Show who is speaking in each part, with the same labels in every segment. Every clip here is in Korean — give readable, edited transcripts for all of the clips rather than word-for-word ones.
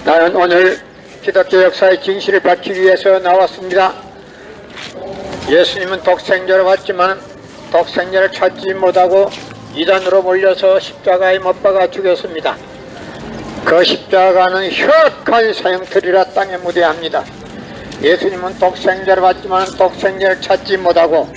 Speaker 1: 나는 오늘 기독교 역사의 진실을 밝히기 위해서 나왔습니다. 예수님은 독생자로 왔지만 독생자를 찾지 못하고 이단으로 몰려서 십자가에 못 박아 죽였습니다. 그 십자가는 흉악한 사형틀이라 땅에 무대합니다. 예수님은 독생자로 왔지만 독생자를 찾지 못하고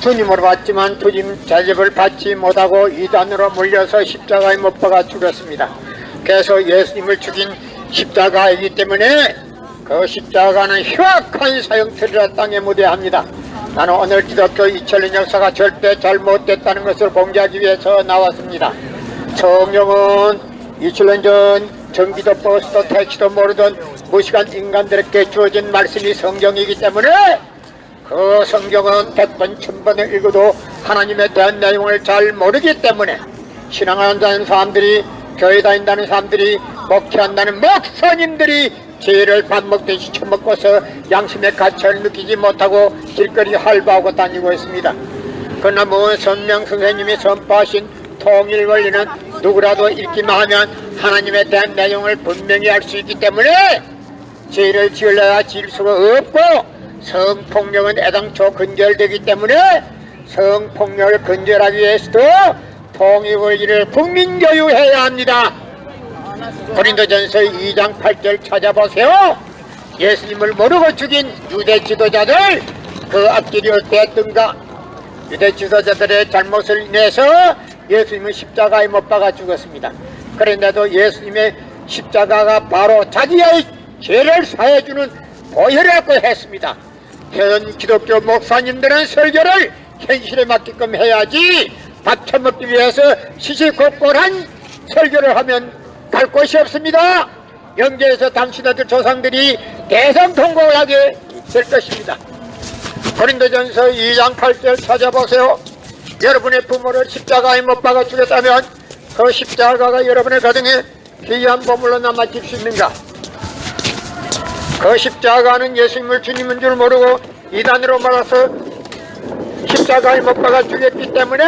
Speaker 1: 주님으로 왔지만 주님 대접을 받지 못하고 이단으로 몰려서 십자가에 못 박아 죽였습니다. 그래서 예수님을 죽인 십자가이기 때문에 그 십자가는 흉악한 사형틀이라 땅에 무대합니다. 나는 오늘 기독교 2000년 역사가 절대 잘못됐다는 것을 공개하기 위해서 나왔습니다. 성경은 2000년 전 전기도 버스도 택시도 모르던 무식한 인간들에게 주어진 말씀이 성경이기 때문에 그 성경은 100번 1000번을 읽어도 하나님에 대한 내용을 잘 모르기 때문에 신앙한다는 사람들이, 교회 다닌다는 사람들이, 목회한다는 목사님들이 죄를 밥 먹듯이 처먹고서 양심의 가치를 느끼지 못하고 길거리 할바하고 다니고 있습니다. 그러나 선명 선생님이 선포하신 통일 원리는 누구라도 읽기만 하면 하나님에 대한 내용을 분명히 알 수 있기 때문에 죄를 지으려야 지을 수가 없고, 성폭력은 애당초 근절되기 때문에 성폭력을 근절하기 위해서도 통일 원리를 국민교육해야 합니다. 고린도전서 2장 8절 찾아보세요. 예수님을 모르고 죽인 유대 지도자들, 그 앞길이 어땠던가. 유대 지도자들의 잘못을 인해서 예수님은 십자가에 못 박아 죽었습니다. 그런데도 예수님의 십자가가 바로 자기의 죄를 사해주는 보혈이라고 했습니다. 현 기독교 목사님들은 설교를 현실에 맞게끔 해야지 밥 처먹기 위해서 시시콜콜한 설교를 하면 갈 곳이 없습니다. 영계에서 당신들 조상들이 대성통곡을 하게 될 것입니다. 고린도전서 2장 8절 찾아보세요. 여러분의 부모를 십자가에 못 박아 죽였다면 그 십자가가 여러분의 가정에 귀한 보물로 남아질 수 있는가? 그 십자가는 예수님을 주님인 줄 모르고 이단으로 말아서 십자가에 못 박아 죽였기 때문에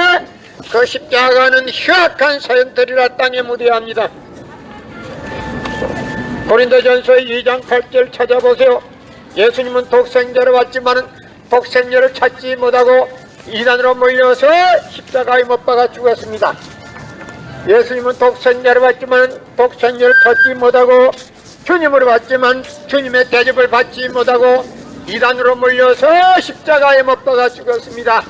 Speaker 1: 그 십자가는 흉악한 사형들이라 땅에 무대합니다. 고린도전서 2장 8절 찾아보세요. 예수님은 독생자로 왔지만 독생자를 찾지 못하고 이단으로 몰려서 십자가에 못 박아 죽었습니다. 예수님은 독생자로 왔지만 독생자를 찾지 못하고 주님으로 왔지만 주님의 대접을 받지 못하고 이단으로 몰려서 십자가에 못 박아 죽었습니다.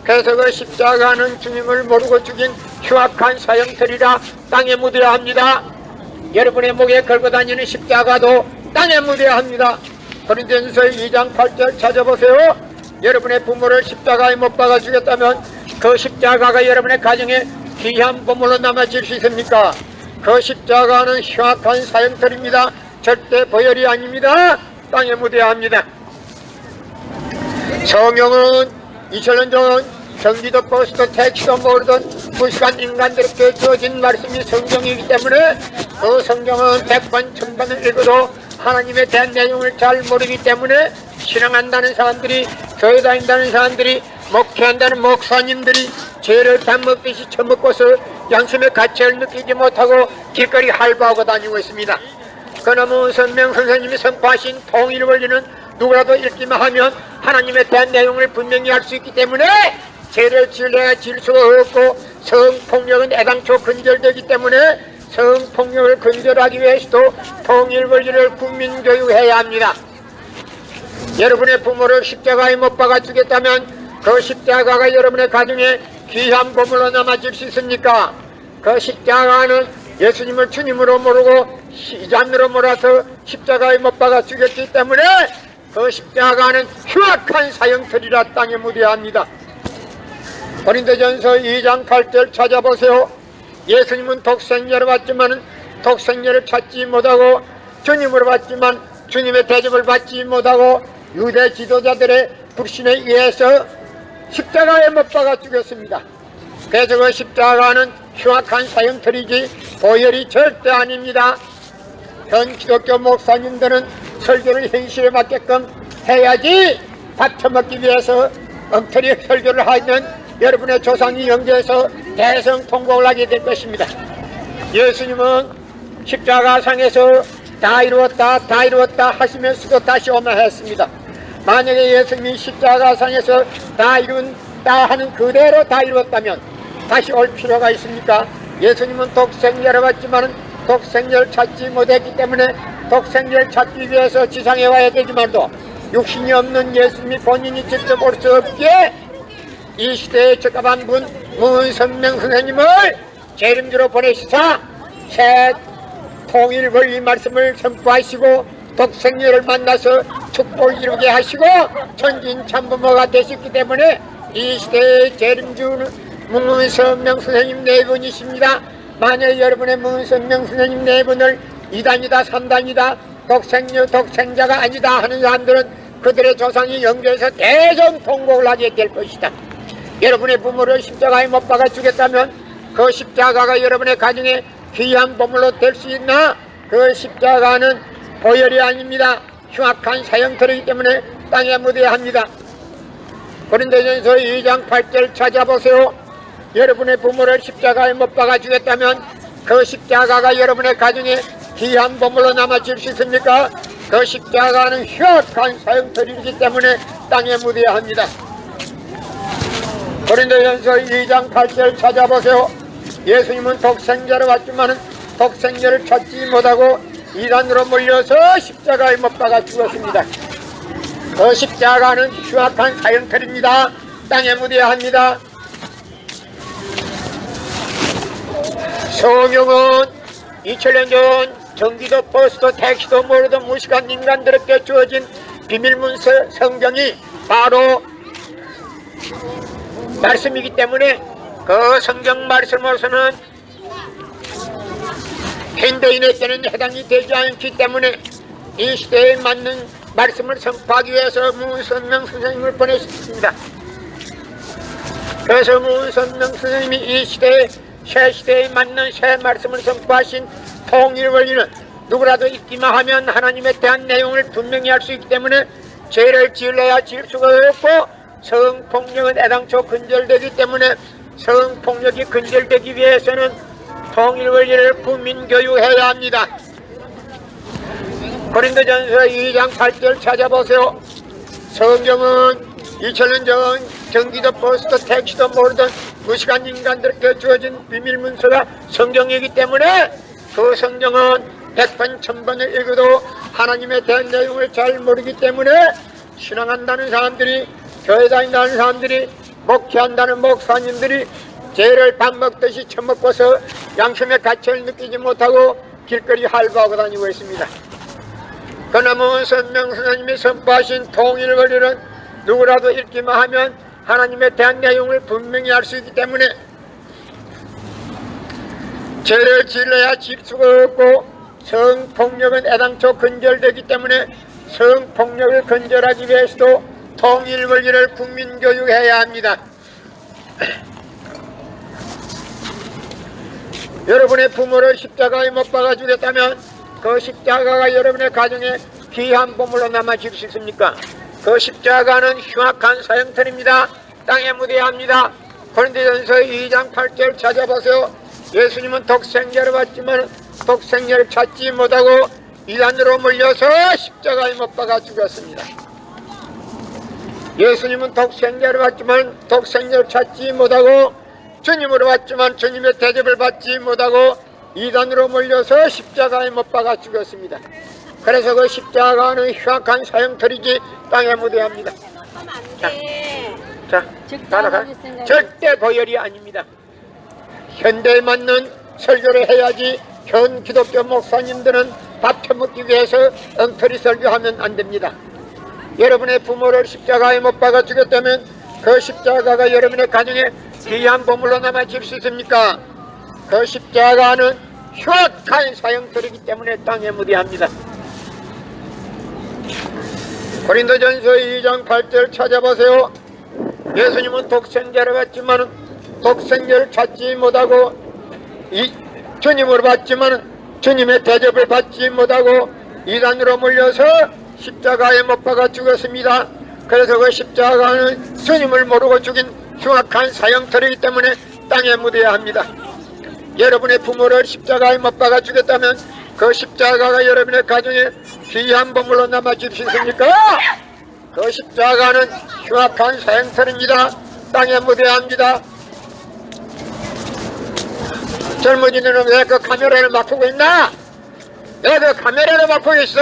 Speaker 1: 그래서 그 십자가는 주님을 모르고 죽인 흉악한 사형틀이라 땅에 묻어야 합니다. 여러분의 목에 걸고 다니는 십자가도 땅에 묻어야 합니다. 고린도전서 2장 8절 찾아보세요. 여러분의 부모를 십자가에 못 박아 죽였다면 그 십자가가 여러분의 가정에 귀한 보물로 남아질 수 있습니까? 그 십자가는 흉악한 사형틀입니다. 절대 보혈이 아닙니다. 땅에 묻어야 합니다. 성경은 2000년 전 전기도 버스도 택시도 모르던 무식한 인간들에게 주어진 말씀이 성경이기 때문에 그 성경은 100번 1000번을 읽어도 하나님에 대한 내용을 잘 모르기 때문에 신앙한다는 사람들이, 교회 다닌다는 사람들이, 목회한다는 목사님들이 죄를 밥 먹듯이 처먹고서 양심의 가치를 느끼지 못하고 길거리 할바하고 다니고 있습니다. 그러나 선명 선생님이 선포하신 통일 원리는 누구라도 읽기만 하면 하나님에 대한 내용을 분명히 알 수 있기 때문에 죄를 지으려야 지을 수가 없고, 성폭력은 애당초 근절되기 때문에 성폭력을 근절하기 위해서도 통일 원리를 국민교육해야 합니다. 여러분의 부모를 십자가에 못 박아 죽였다면 그 십자가가 여러분의 가정에 귀한 보물로 남아질 수 있습니까? 그 십자가는 예수님을 주님으로 모르고 이단으로 몰아서 십자가에 못 박아 죽였기 때문에 그 십자가는 흉악한 사형틀이라 땅에 묻어야 합니다. 고린도전서 2장 8절 찾아보세요. 예수님은 독생자로 왔지만 독생자를 찾지 못하고 주님으로 왔지만 주님의 대접을 받지 못하고 유대 지도자들의 불신에 의해서 십자가에 못 박아 죽였습니다. 그래서 그 십자가는 흉악한 사형틀이지 보혈이 절대 아닙니다. 현 기독교 목사님들은 설교를 현실에 맞게끔 해야지 밥 처먹기 위해서 엉터리 설교를 하면 여러분의 조상이 영계에서 대성통곡을 하게 될 것입니다. 예수님은 십자가상에서 다 이루었다 다 이루었다 하시면서도 다시 오마했습니다. 만약에 예수님이 십자가상에서 다 이룬다 하는 그대로 다 이루었다면 다시 올 필요가 있습니까? 예수님은 독생자를 받지만 독생자를 찾지 못했기 때문에 독생자를 찾기 위해서 지상에 와야 되지만도 육신이 없는 예수님이 본인이 직접 올 수 없기에 이 시대의 적합한 분 문선명 선생님을 재림주로 보내시사 새 통일 원리 말씀을 선포하시고 독생자를 만나서 축복을 이루게 하시고 천진참부모가 되셨기 때문에 이 시대의 재림주는 문선명 선생님 네 분이십니다. 만약 여러분의 문선명 선생님 네 분을 2단이다 3단이다 독생자가 아니다 하는 사람들은 그들의 조상이 영계에서 대전통곡을 하게 될 것이다. 여러분의 부모를 십자가에 못 박아 주겠다면 그 십자가가 여러분의 가정에 귀한 보물로 될 수 있나? 그 십자가는 보혈이 아닙니다. 흉악한 사형틀이기 때문에 땅에 묻어야 합니다. 고린도전서 2장 8절 찾아보세요. 여러분의 부모를 십자가에 못 박아 주겠다면 그 십자가가 여러분의 가정에 귀한 보물로 남아질 수 있습니까? 그 십자가는 흉악한 사형틀이기 때문에 땅에 묻어야 합니다. 고린도전서 2장 8절 찾아보세요. 예수님은 독생자로 왔지만 독생자를 찾지 못하고 이단으로 몰려서 십자가에 못 박아 죽었습니다. 그 십자가는 흉악한 사형틀입니다. 땅에 묻어야 합니다. 성경은 2000년 전 전기도 버스도 택시도 모르던 무식한 인간들에게 주어진 비밀문서 성경이 바로 말씀이기 때문에 그 성경 말씀으로서는 현대인에게는 해당이 되지 않기 때문에 이 시대에 맞는 말씀을 선포하기 위해서 문선명 선생님을 보내셨습니다. 그래서 문선명 선생님이 이 시대에 새 시대에 맞는 새 말씀을 선포하신 통일 원리는 누구라도 읽기만 하면 하나님에 대한 내용을 분명히 알 수 있기 때문에 죄를 지을래야 지을 수가 없고 성폭력은 애당초 근절되기 때문에 성폭력이 근절되기 위해서는 통일 원리를 국민교육해야 합니다. 고린도전서 2장 8절 찾아보세요. 성경은 2000년 전 전기도 버스도 택시도 모르던 무식한 인간들에게 주어진 비밀문서가 성경이기 때문에 그 성경은 100번 1000번을 읽어도 하나님에 대한 내용을 잘 모르기 때문에 신앙한다는 사람들이 교회 다닌다는 사람들이 목회한다는 목사님들이 죄를 밥 먹듯이 처먹고서 양심의 가치를 느끼지 못하고 길거리 할부하고 다니고 있습니다. 그러나 문선명 선생님이 선포하신 통일 원리는 누구라도 읽기만 하면 하나님에 대한 내용을 분명히 알 수 있기 때문에 죄를 지을래야 지을 수가 없고 성폭력은 애당초 근절되기 때문에 성폭력을 근절하기 위해서도 통일 원리를 국민교육해야 합니다. 여러분의 부모를 십자가에 못 박아 주겠다면 그 십자가가 여러분의 가정에 귀한 보물로 남아질 수 있습니까? 그 십자가는 흉악한 사형틀입니다. 땅에 묻어야 합니다. 고린도전서 2장 8절 찾아보세요. 예수님은 독생자를 받지만 독생자를 찾지 못하고 이단으로 몰려서 십자가에 못 박아 죽었습니다. 예수님은 독생자를 받지만 독생자를 찾지 못하고 주님으로 왔지만 주님의 대접을 받지 못하고 이단으로 몰려서 십자가에 못 박아 죽었습니다. 그래서 그 십자가는 흉악한 사형틀이지 땅에 묻어야 합니다. 자, 따라가. 절대 보혈이 아닙니다. 현대에 맞는 설교를 해야지 현 기독교 목사님들은 밥 처먹기 위해서 엉터리 설교하면 안 됩니다. 여러분의 부모를 십자가에 못 박아 죽였다면 그 십자가가 여러분의 가정에 귀한 보물로 남아질 수 있습니까? 그 십자가는 흉악한 사형틀이기 때문에 땅에 묻어야 합니다. 고린도전서 2장 8절 찾아보세요. 예수님은 독생자를 받지만 독생자를 찾지 못하고 주님으로 받지만 주님의 대접을 받지 못하고 이단으로 몰려서 십자가에 못 박아 죽었습니다. 그래서 그 십자가는 주님을 모르고 죽인 흉악한 사형틀이기 때문에 땅에 묻어야 합니다. 여러분의 부모를 십자가에 못 박아 죽였다면 그 십자가가 여러분의 가정에 귀한 보물로 남아줄 수 있습니까? 그 십자가는 흉악한 사형터입니다. 땅에 무대합니다. 젊은이들은 왜 그 카메라를 맡고 있나? 왜 그 카메라를 맡고 있어?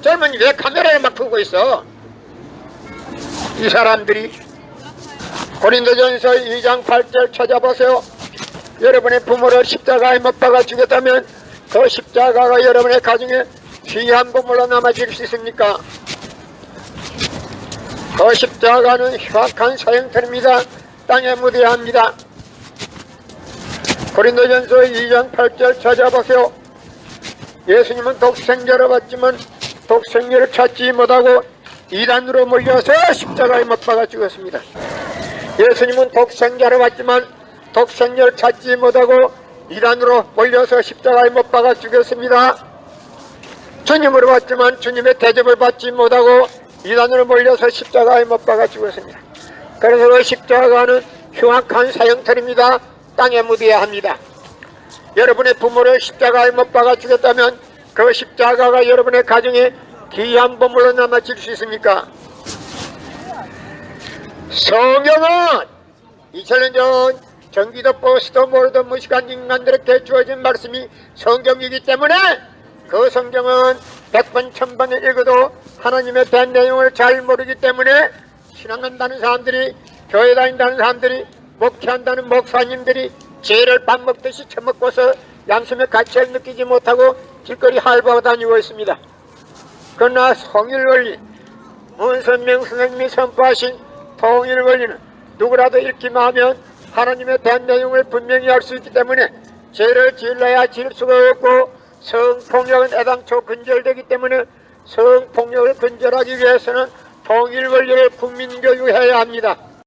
Speaker 1: 젊은이 왜 카메라를 맡고 있어? 이 사람들이 고린도전서 2장 8절 찾아보세요. 여러분의 부모를 십자가에 못 박아 죽였다면 그 십자가가 여러분의 가정에 귀한 보물로 남아질 수 있습니까? 그 십자가는 흉악한 사형터입니다. 땅에 무대합니다. 고린도전서 2장 8절 찾아보세요. 예수님은 독생자로 왔지만 독생자를 찾지 못하고 이단으로 몰려서 십자가에 못 박아 죽었습니다. 예수님은 독생자로 왔지만 독생자를 찾지 못하고 이단으로 몰려서 십자가에 못 박아 죽였습니다. 주님으로 왔지만 주님의 대접을 받지 못하고 이단으로 몰려서 십자가에 못 박아 죽었습니다. 그래서 그 십자가는 흉악한 사형터입니다. 땅에 묻어야 합니다. 여러분의 부모를 십자가에 못 박아 죽였다면 그 십자가가 여러분의 가정에 귀한 보물로 남아질 수 있습니까? 성경은 2000년 전 전기도 스도 모르던 무식한 인간들에게 주어진 말씀이 성경이기 때문에 그 성경은 100번 1000번을 읽어도 하나님에 대한 내용을 잘 모르기 때문에 신앙한다는 사람들이, 교회 다닌다는 사람들이, 목회한다는 목사님들이 죄를 밥 먹듯이 처먹고서 양심의 가치를 느끼지 못하고 길거리 할바하고 다니고 있습니다. 그러나 통일원리, 문선명 선생님이 선포하신 통일원리는 누구라도 읽기만 하면 하나님에 대한 내용을 분명히 알 수 있기 때문에 죄를 지으려야 지을 수가 없고, 성폭력은 애당초 근절되기 때문에 성폭력을 근절하기 위해서는 통일원리를 국민교육해야 합니다.